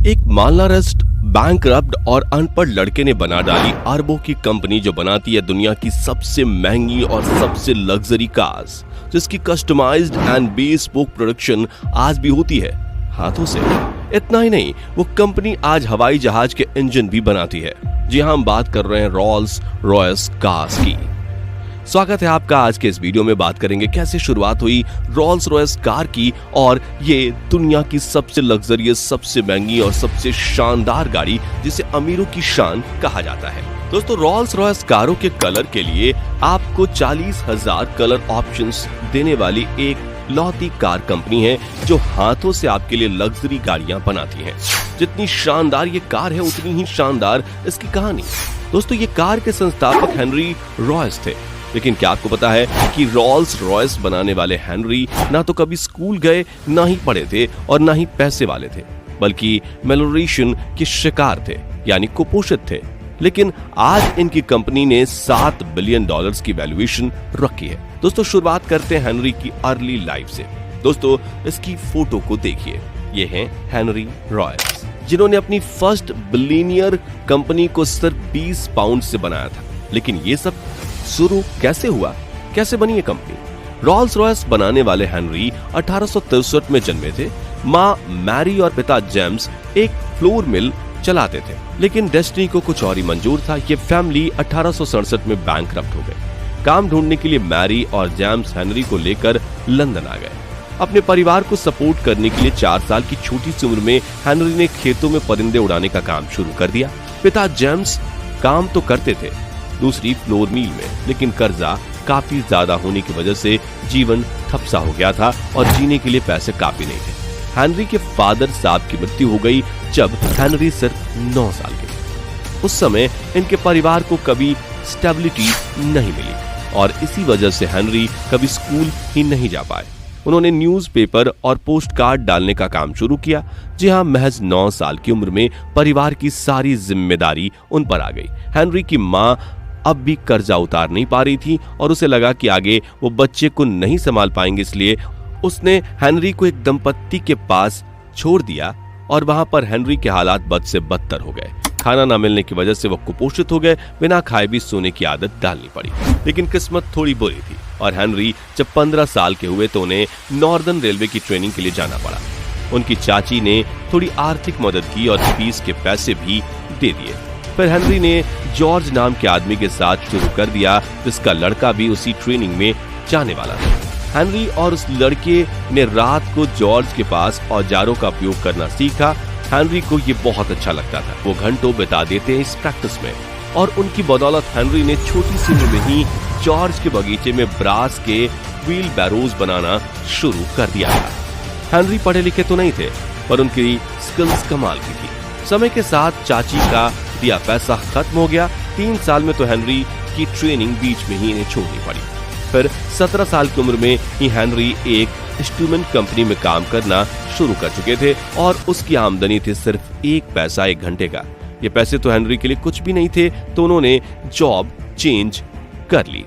एक मालनारेस्ट, बैंकरप्ट और अनपढ़ लड़के ने बना डाली अरबों की कंपनी जो बनाती है दुनिया की सबसे महंगी और सबसे लग्जरी कार्स, जिसकी कस्टमाइज्ड एंड बेस्पोक प्रोडक्शन आज भी होती है हाथों से। इतना ही नहीं, वो कंपनी आज हवाई जहाज के इंजन भी बनाती है। जी हाँ, हम बात कर रहे हैं रॉल्स रॉयस कार्स की। स्वागत है आपका। आज के इस वीडियो में बात करेंगे कैसे शुरुआत हुई रॉल्स रॉयस कार की और ये दुनिया की सबसे लग्जरियस, सबसे महंगी और सबसे शानदार गाड़ी जिसे अमीरों की शान कहा जाता है। दोस्तों, रॉल्स रॉयस कारों के कलर के लिए आपको 40,000 कलर ऑप्शंस देने वाली एक लौती कार कंपनी है जो हाथों से आपके लिए लग्जरी गाड़ियां बनाती है। जितनी शानदार ये कार है उतनी ही शानदार इसकी कहानी। दोस्तों, ये कार के संस्थापक हेनरी रॉयस थे। लेकिन क्या आपको पता है कि रॉल्स रॉयस बनाने वाले हेनरी ना तो कभी स्कूल गए, ना ही पढ़े थे और ना ही पैसे वाले थे, बल्कि मेलोरेशन के शिकार थे, यानी कुपोषित थे। लेकिन आज इनकी कंपनी ने $7 बिलियन की वैल्यूएशन रखी है। दोस्तों, शुरुआत करते हैं हेनरी की अर्ली लाइफ से। दोस्तों, इसकी फोटो को देखिए। ये हैं हेनरी रॉयस, जिन्होंने अपनी फर्स्ट बिलियनियर कंपनी को सिर्फ 20 पाउंड से बनाया था। लेकिन ये सब शुरू कैसे हुआ, कैसे बनी ये कंपनी? रॉल्स रॉयस बनाने वाले हेनरी 1863 में जन्मे थे। माँ मैरी और पिता जेम्स एक फ्लोर मिल चलाते थे, लेकिन डेस्टिनी को कुछ और ही मंजूर था। ये फैमिली 1867 में बैंकरप्ट हो गए। काम ढूंढने के लिए मैरी और जेम्स हेनरी को लेकर लंदन आ गए। अपने परिवार को सपोर्ट करने के लिए 4 साल की छोटी सी उम्र में हेनरी ने खेतों में परिंदे उड़ाने का काम शुरू कर दिया। पिता जेम्स काम तो करते थे दूसरी फ्लोर मिल में, लेकिन कर्जा काफी ज्यादा होने की वजह से जीवन ठप सा हो गया था और जीने के लिए पैसे काफी नहीं थे। हेनरी के फादर साहब की मृत्यु हो गई जब हेनरी सिर्फ 9 साल के थे। उस समय इनके परिवार को कभी स्टेबिलिटी नहीं मिली और इसी वजह से हेनरी कभी स्कूल ही नहीं जा पाए। उन्होंने न्यूज़पेपर और पोस्ट कार्ड डालने का काम शुरू किया। जी हाँ, महज 9 साल की उम्र में परिवार की सारी जिम्मेदारी उन पर आ गई। हेनरी की माँ अब भी कर्जा उतार नहीं पा रही थी और उसे लगा कि आगे वो बच्चे को नहीं संभाल पाएंगे, इसलिए उसने हेनरी को एक दंपत्ति के पास छोड़ दिया और वहां पर हेनरी के हालात बद से बदतर हो गए। खाना न मिलने की वजह से वो कुपोषित हो गए। बिना खाए भी सोने की आदत डालनी पड़ी। लेकिन किस्मत थोड़ी बुरी थी और हेनरी जब 15 साल के हुए तो उन्हें नॉर्दर्न रेलवे की ट्रेनिंग के लिए जाना पड़ा। उनकी चाची ने थोड़ी आर्थिक मदद की और फीस के पैसे भी दे दिए। फिर हेनरी ने जॉर्ज नाम के आदमी के साथ शुरू कर दिया, जिसका लड़का भी उसी ट्रेनिंग में जाने वाला था। हेनरी और उस लड़के ने रात को जॉर्ज के पास औजारों का उपयोग करना सीखा। हेनरी को ये बहुत अच्छा लगता था। वो घंटों बिता देते इस प्रैक्टिस में और उनकी बदौलत हेनरी ने छोटी सी उम्र में ही जॉर्ज के बगीचे में ब्रास के व्हील बैरोज बनाना शुरू कर दिया था। हेनरी पढ़े लिखे तो नहीं थे, पर उनकी स्किल्स कमाल की थी। समय के साथ चाची का दिया पैसा खत्म हो गया। 3 साल में तो हेनरी की ट्रेनिंग बीच में ही इन्हें छोड़नी पड़ी। फिर 17 साल की उम्र में ही हेनरी एक इंस्ट्रूमेंट कंपनी में काम करना शुरू कर चुके थे और उसकी आमदनी थी सिर्फ 1 पैसा 1 घंटे का। ये पैसे तो हेनरी के लिए कुछ भी नहीं थे, तो उन्होंने जॉब चेंज कर ली।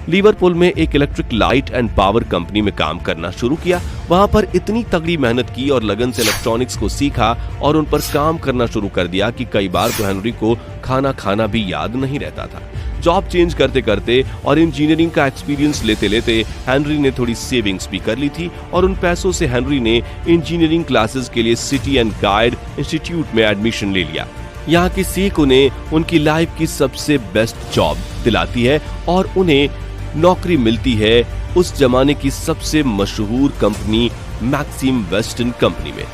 लिवरपूल में एक electric light and power company में काम करना शुरू किया। वहां पर इतनी तगड़ी मेहनत की और लगन से इलेक्ट्रॉनिक्स को सीखा और उन पर काम करना शुरू कर दिया कि कई बार तो हेनरी को खाना खाना भी याद नहीं रहता था। जॉब चेंज करते करते और इंजीनियरिंग का एक्सपीरियंस लेते लेते हेनरी ने थोड़ी सेविंग्स भी कर ली थी और उन पैसों से हेनरी ने इंजीनियरिंग क्लासेस के लिए सिटी एंड गाइड इंस्टीट्यूट में एडमिशन ले लिया। यहाँ की सीख उन्हें उनकी लाइफ की सबसे बेस्ट जॉब दिलाती है और उन्हें नौकरी मिलती है उस जमाने की सबसे मशहूर कंपनी मैक्सिम वेस्टर्न कंपनी में।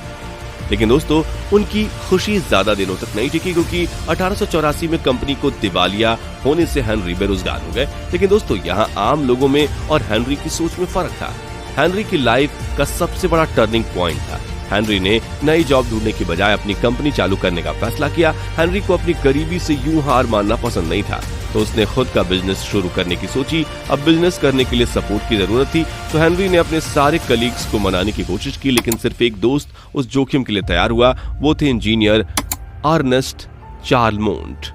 लेकिन दोस्तों, उनकी खुशी ज्यादा दिनों तक नहीं टिकी, क्योंकि 1884 में कंपनी को दिवालिया होने से हेनरी बेरोजगार हो गए। लेकिन दोस्तों, यहाँ आम लोगों में और हेनरी की सोच में फर्क था। हेनरी की लाइफ का सबसे बड़ा टर्निंग पॉइंट था। हेनरी ने नई जॉब ढूंढने की बजाय अपनी कंपनी चालू करने का फैसला किया। हेनरी को अपनी गरीबी से यूं हार मानना पसंद नहीं था, तो उसने खुद का बिजनेस शुरू करने की सोची। अब बिजनेस करने के लिए सपोर्ट की जरूरत थी, तो हेनरी ने अपने सारे कलीग्स को मनाने की कोशिश की, लेकिन सिर्फ एक दोस्त उस जोखिम के लिए तैयार हुआ। वो थे इंजीनियर अर्नेस्ट चार्लमोंट।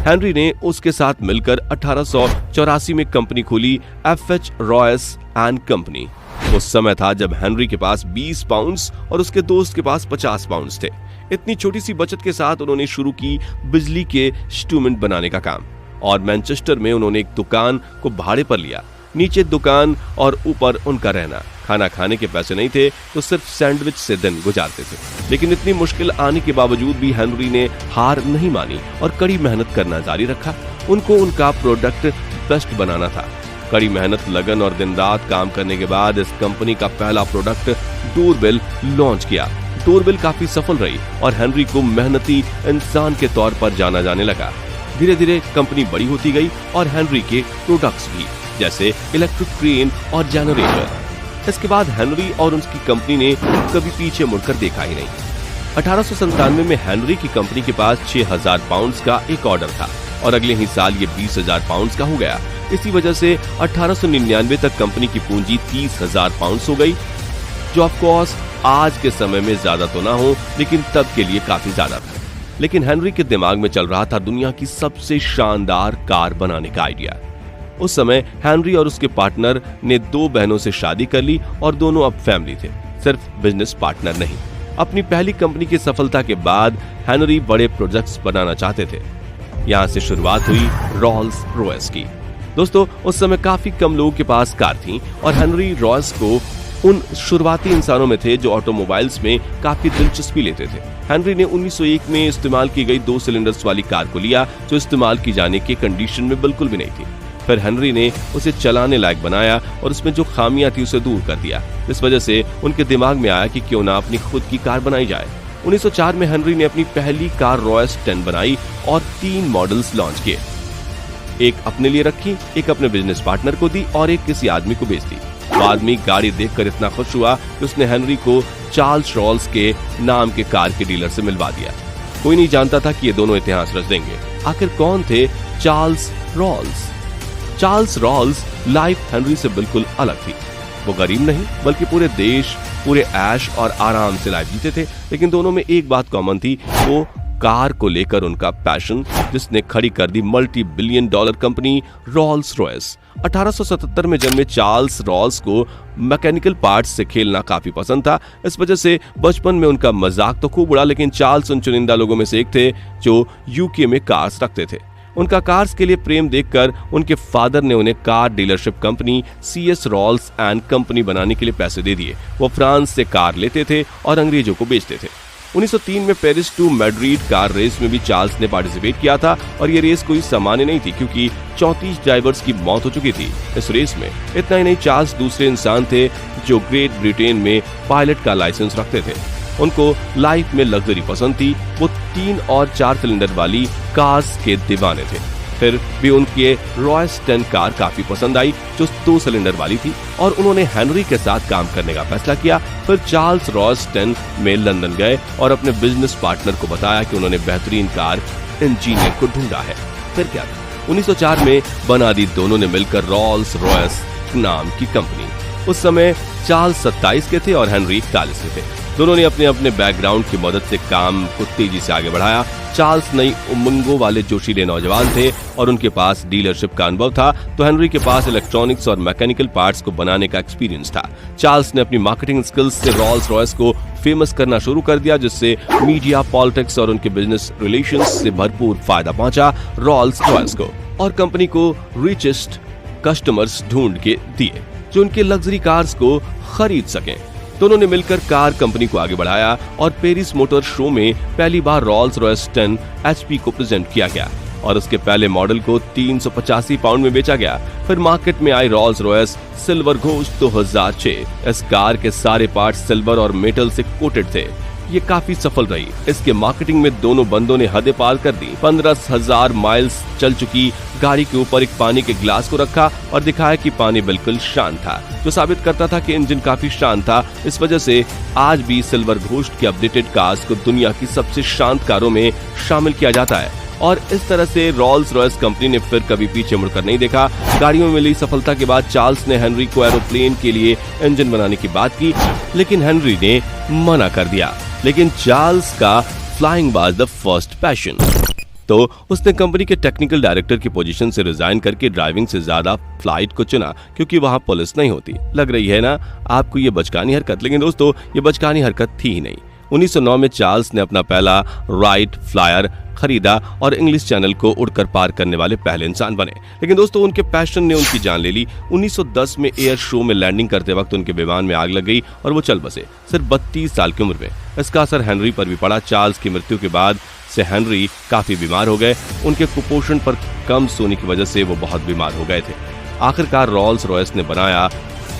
हेनरी ने उसके साथ मिलकर 1884 में कंपनी खोली, FH रॉयस एंड कंपनी। उस समय था जब हेनरी के पास 20 पाउंड्स और उसके दोस्त के पास 50 पाउंड्स थे। इतनी छोटी सी बचत के साथ उन्होंने शुरू की बिजली के इंस्ट्रूमेंट बनाने का काम और मैनचेस्टर में उन्होंने एक दुकान को भाड़े पर लिया। नीचे दुकान और ऊपर उनका रहना। खाना खाने के पैसे नहीं थे तो सिर्फ सैंडविच से दिन गुजारते थे। लेकिन इतनी मुश्किल आने के बावजूद भी हेनरी ने हार नहीं मानी और कड़ी मेहनत करना जारी रखा। उनको उनका प्रोडक्ट बेस्ट बनाना था। कड़ी मेहनत, लगन और दिन रात काम करने के बाद इस कंपनी का पहला प्रोडक्ट डोरबेल लॉन्च किया। डोरबेल काफी सफल रही और हेनरी को मेहनती इंसान के तौर पर जाना जाने लगा। धीरे धीरे कंपनी बड़ी होती गई और हेनरी के प्रोडक्ट्स भी, जैसे इलेक्ट्रिक ट्रेन और जनरेटर। इसके बाद हेनरी और उसकी कंपनी ने कभी पीछे मुड़कर देखा ही नहीं। 1897 में हेनरी की कंपनी के पास 6000 पाउंड्स का एक ऑर्डर था और अगले ही साल ये 20,000 पाउंड्स का हो गया। इसी वजह से 1899 तक कंपनी की पूंजी 30,000 पाउंड्स हो गई, जो ऑफ कोर्स आज के समय में ज्यादा तो ना हो, लेकिन तब के लिए काफी ज्यादा था। लेकिन हेनरी के दिमाग में चल रहा था दुनिया की सबसे शानदार कार बनाने का आइडिया। उस समय हेनरी और उसके पार्टनर ने 2 बहनों से शादी कर ली और दोनों अब फैमिली थे, सिर्फ बिजनेस पार्टनर नहीं। अपनी पहली कंपनी की सफलता के बाद हेनरी बड़े प्रोजेक्ट्स बनाना चाहते थे। यहां से शुरुआत हुई रॉल्स रॉयस की। दोस्तों, उस समय काफी कम लोगों के पास कार थी और हेनरी रॉयस को उन शुरुआती इंसानों में थे जो ऑटोमोबाइल्स में काफी दिलचस्पी लेते थे। हेनरी ने 1901 में इस्तेमाल की गई 2 सिलेंडर्स वाली कार को लिया, जो इस्तेमाल की जाने की कंडीशन में बिल्कुल भी नहीं थी। फिर हेनरी ने उसे चलाने लायक बनाया और उसमें जो खामियां थी उसे दूर कर दिया। इस वजह से उनके दिमाग में आया कि क्यों ना अपनी खुद की कार बनाई जाए। 1904 में हेनरी ने अपनी पहली कार रॉयस 10 बनाई और 3 मॉडल्स लॉन्च किए। एक अपने लिए रखी, एक अपने बिजनेस पार्टनर को दी और एक किसी आदमी को बेच दी। वो आदमी गाड़ी देखकर इतना खुश हुआ कि उसने हेनरी को चार्ल्स रॉल्स के नाम के कार के डीलर से मिलवा दिया। कोई नहीं जानता था कि ये दोनों इतिहास रच देंगे। आखिर कौन थे Charles Rolls? Charles Rolls life Henry से बिल्कुल अलग थी। वो गरीब नहीं बल्कि पूरे देश, पूरे ऐश और आराम से लाइफ जीते थे। लेकिन दोनों में एक बात कॉमन थी, वो कार को लेकर उनका पैशन, जिसने खड़ी कर दी multi billion dollar company Rolls Royce. 1877 में जन्मे चार्ल्स रॉल्स को मैकेनिकल पार्ट्स से खेलना काफी पसंद था। इस वजह से बचपन में उनका मजाक तो खूब उड़ा, लेकिन चार्ल्स उन चुनिंदा लोगों में से एक थे जो यूके में कार्स रखते थे। उनका कार्स के लिए प्रेम देखकर उनके फादर ने उन्हें car dealership company CS Rolls and company बनाने के लिए पैसे दे दिए। वो फ्रांस से कार लेते थे और अंग्रेजों को बेचते थे। 1903 में Paris to Madrid car race में भी चार्ल्स ने पार्टिसिपेट किया था और ये रेस कोई सामान्य नहीं थी, क्योंकि 34 ड्राइवर्स की मौत हो चुकी थी इस रेस में। इतना ही नहीं, चार्ल्स दूसरे इंसान थे जो ग्रेट ब्रिटेन में पायलट का लाइसेंस रखते थे। उनको लाइफ में लग्जरी पसंद थी। वो 3 और 4 सिलेंडर वाली कार्स के दीवाने थे। फिर भी उनके रॉयस 10 कार काफी पसंद आई, जो 2 सिलेंडर वाली थी, और उन्होंने हेनरी के साथ काम करने का फैसला किया। फिर चार्ल्स रॉयस 10 में लंदन गए और अपने बिजनेस पार्टनर को बताया कि उन्होंने बेहतरीन कार इंजीनियर को ढूंढा है। फिर क्या था, 1904 में बना दी दोनों ने मिलकर रॉल्स रॉयस नाम की कंपनी। उस समय चार्ल्स 27 के थे और हेनरी 41 के थे। दोनों ने अपने अपने बैकग्राउंड की मदद से काम को तेजी से आगे बढ़ाया। चार्ल्स नई उमंगों वाले जोशीले नौजवान थे और उनके पास डीलरशिप का अनुभव था, तो हेनरी के पास इलेक्ट्रॉनिक्स और मैकेनिकल पार्ट्स को बनाने का एक्सपीरियंस था। चार्ल्स ने अपनी मार्केटिंग स्किल्स से रॉल्स रॉयस को फेमस करना शुरू कर दिया, जिससे मीडिया, पॉलिटिक्स और उनके बिजनेस रिलेशंस से भरपूर फायदा पहुंचा रॉल्स रॉयस को, और कंपनी को रिचेस्ट कस्टमर्स ढूंढ के दिए जो उनके लग्जरी कार्स को खरीद सकें। दोनों ने मिलकर कार कंपनी को आगे बढ़ाया और पेरिस मोटर शो में पहली बार रॉल्स रॉयस 10 HP को प्रेजेंट किया गया और उसके पहले मॉडल को 385 पाउंड में बेचा गया। फिर मार्केट में आई रॉल्स रॉयस सिल्वर घोस्ट 2006। इस कार के सारे पार्ट सिल्वर और मेटल से कोटेड थे। ये काफी सफल रही। इसके मार्केटिंग में दोनों बंदों ने हदें पार कर दी। 15,000 माइल्स चल चुकी गाड़ी के ऊपर एक पानी के ग्लास को रखा और दिखाया कि पानी बिल्कुल शांत था, जो साबित करता था कि इंजन काफी शांत था। इस वजह से आज भी सिल्वर घोस्ट की अपडेटेड कार्स को दुनिया की सबसे शांत कारों में शामिल किया जाता है। और इस तरह से रॉल्स रॉयस कंपनी ने फिर कभी पीछे मुड़कर नहीं देखा। गाड़ियों में मिली सफलता के बाद चार्ल्स ने हेनरी को एरोप्लेन के लिए इंजन बनाने की बात की, लेकिन हेनरी ने मना कर दिया। लेकिन चार्ल्स का flying was the first passion, तो उसने कंपनी के टेक्निकल डायरेक्टर की पोजीशन से रिजाइन करके ड्राइविंग से ज्यादा फ्लाइट को चुना, क्योंकि वहां पुलिस नहीं होती। लग रही है ना आपको ये बचकानी हरकत, लेकिन दोस्तों ये बचकानी हरकत थी ही नहीं। 1909 में चार्ल्स ने अपना पहला राइट फ्लायर खरीदा और इंग्लिश चैनल को उड़कर पार करने वाले पहले इंसान बने। लेकिन दोस्तों उनके पैशन ने उनकी जान ले ली। 1910 में एयर शो में लैंडिंग करते वक्त उनके विमान में आग लग गई और वो चल बसे, सिर्फ 32 साल की उम्र में। इसका असर हेनरी पर भी पड़ा। चार्ल्स की मृत्यु के बाद से हेनरी काफी बीमार हो गए। उनके कुपोषण पर कम सोने की वजह से वो बहुत बीमार हो गए थे। आखिरकार रॉल्स रॉयस ने बनाया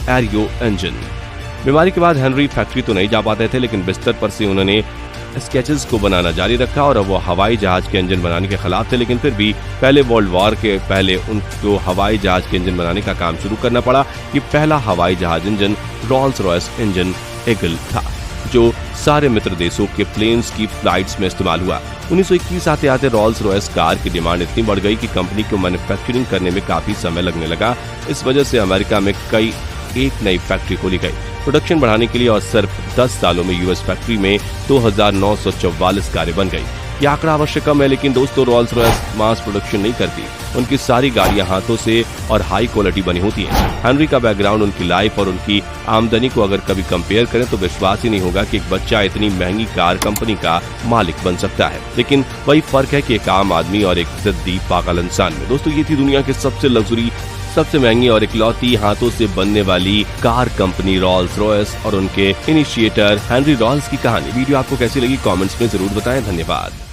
एरियो इंजन। बीमारी के बाद हेनरी फैक्ट्री तो नहीं जा पाते थे, लेकिन बिस्तर पर से उन्होंने स्केचेस को बनाना जारी रखा और अब वो हवाई जहाज के इंजन बनाने के खिलाफ थे। लेकिन फिर भी पहले वर्ल्ड वॉर के पहले उनको हवाई जहाज के इंजन बनाने का काम शुरू करना पड़ा। कि पहला हवाई जहाज engine Rolls Royce engine eagle था, जो सारे मित्र देशों के प्लेन्स की फ्लाइट्स में इस्तेमाल हुआ। 1921 आते आते रॉल्स रॉयस कार की डिमांड इतनी बढ़ गई कि कंपनी को मैन्युफैक्चरिंग करने में काफी समय लगने लगा। इस वजह से अमेरिका में एक नई फैक्ट्री खोली गई प्रोडक्शन बढ़ाने के लिए और सिर्फ 10 सालों में यूएस फैक्ट्री में 2944 कारें बन गई। यह आंकड़ा अवश्य कम है, लेकिन दोस्तों रॉल्स रॉयस मास प्रोडक्शन नहीं करती। उनकी सारी गाड़ियां हाथों से और हाई क्वालिटी बनी होती हैं। हेनरी का बैकग्राउंड, उनकी लाइफ और उनकी आमदनी को अगर कभी कंपेयर करें तो विश्वास ही नहीं होगा कि एक बच्चा इतनी महंगी कार कंपनी का मालिक बन सकता है। लेकिन वही फर्क है कि एक आम आदमी और एक जिद्दी पागल इंसान में। दोस्तों ये थी दुनिया के सबसे लग्जरी, सबसे महंगी और इकलौती हाथों से बनने वाली कार कंपनी रॉल्स रॉयस और उनके इनिशिएटर हेनरी रॉल्स की कहानी। वीडियो आपको कैसी लगी कमेंट्स में जरूर बताएं। धन्यवाद।